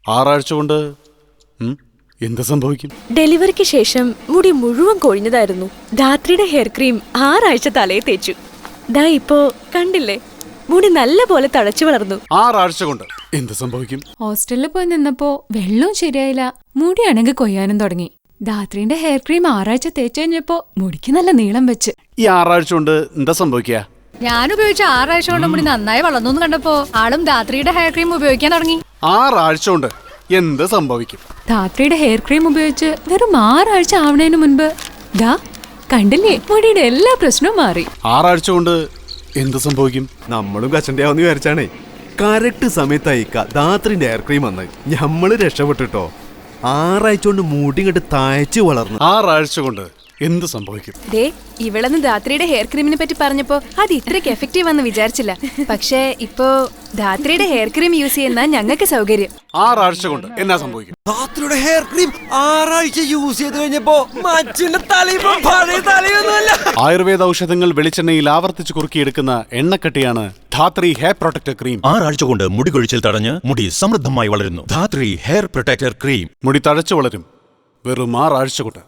ആറാഴ്ച കൊണ്ട് എന്ത് സംഭവിക്കും? ഡെലിവറിക്ക് ശേഷം മുടി മുഴുവൻ കൊഴിഞ്ഞതായിരുന്നു. ധാത്രിയുടെ ഹെയർ ക്രീം 6 ആഴ്ച തലയിൽ തേച്ചു. ദാ ഇപ്പോ കണ്ടില്ലേ, മുടി നല്ല പോലെ തഴച്ചു വളർന്നു. 6 ആഴ്ച കൊണ്ട് എന്ത് സംഭവിക്കും? ഹോസ്റ്റലിൽ പോയി നിന്നപ്പോ വെള്ളവും ശരിയായില്ല, മുടിയാണെങ്കിൽ കൊയ്യാനും തുടങ്ങി. ധാത്രിന്റെ ഹെയർ ക്രീം 6 ആഴ്ച തേച്ചു കഴിഞ്ഞപ്പോ മുടിക്ക് നല്ല നീളം വെച്ച്. ഈ 6 ആഴ്ച കൊണ്ട് എന്താ സംഭവിക്കുക? ഞാൻ ഉപയോഗിച്ച 6 ആഴ്ച കൊണ്ട് മുടി നന്നായി വളർന്നു കണ്ടപ്പോ ആളും ധാത്രിയുടെ ഹെയർ ക്രീം ഉപയോഗിക്കാൻ തുടങ്ങി. 6 ആഴ്ച കൊണ്ട് എന്ത് സംഭവിക്കും? ധാത്രിയുടെ ഹെയർ ക്രീം ഉപയോഗിച്ച് വെറും 6 ആഴ്ച ആവണേന് മുൻപ് ദാ കണ്ടില്ലേ, മുടിയുടെ എല്ലാ പ്രശ്നവും മാറി. 6 ആഴ്ച കൊണ്ട് എന്ത് സംഭവിക്കും? നമ്മളും കച്ചണ്ടാവെന്ന് വിചാരിച്ചാണേ. കറക്റ്റ് സമയത്തായി ധാത്രിന്റെ ഹെയർ ക്രീം വന്ന് ഞമ്മള് രക്ഷപ്പെട്ടിട്ടോ. 6 ആഴ്ച കൊണ്ട് മുടി ഇങ്ങോട്ട് തഴച്ചു വളർന്നു. 6 ആഴ്ച കൊണ്ട് എന്ത് സംഭവിക്കും? ഇവളന്ന് ധാത്രിയുടെ ഹെയർ ക്രീമിനെ പറ്റി പറഞ്ഞപ്പോ അത് ഇത്രയ്ക്ക് എഫക്റ്റീവ് ആണെന്ന് വിചാരിച്ചില്ല. പക്ഷേ ഇപ്പോ ധാത്രിയുടെ ഹെയർ ക്രീം യൂസ് ചെയ്യുന്ന ഞങ്ങൾക്ക് സൗകര്യം. 6 ആഴ്ച കൊണ്ട് എന്നാ സംഭവിക്കും? ധാത്രിയുടെ ഹെയർ ക്രീം 6 ആഴ്ച യൂസ് ചെയ്ത് കഴിഞ്ഞപ്പോ മനുഷ്യന്റെ തലയിപ്പോ പഴയ തലയൊന്നുമല്ല. ആയുർവേദ ഔഷധങ്ങൾ വെളിച്ചെണ്ണയിൽ ആവർത്തിച്ച് കുറുക്കിയെടുക്കുന്ന എണ്ണക്കട്ടിയാണ് ധാത്രി ഹെയർ പ്രൊട്ടക്ടർ ക്രീം. 6 ആഴ്ച കൊണ്ട് മുടി കൊഴിച്ചിൽ തടഞ്ഞ് മുടി സമൃദ്ധമായി വളരുന്നു. Dhathri hair protector cream. മുടി തഴച്ചു വളരും വെറും 6 ആഴ്ച കൊണ്ട്.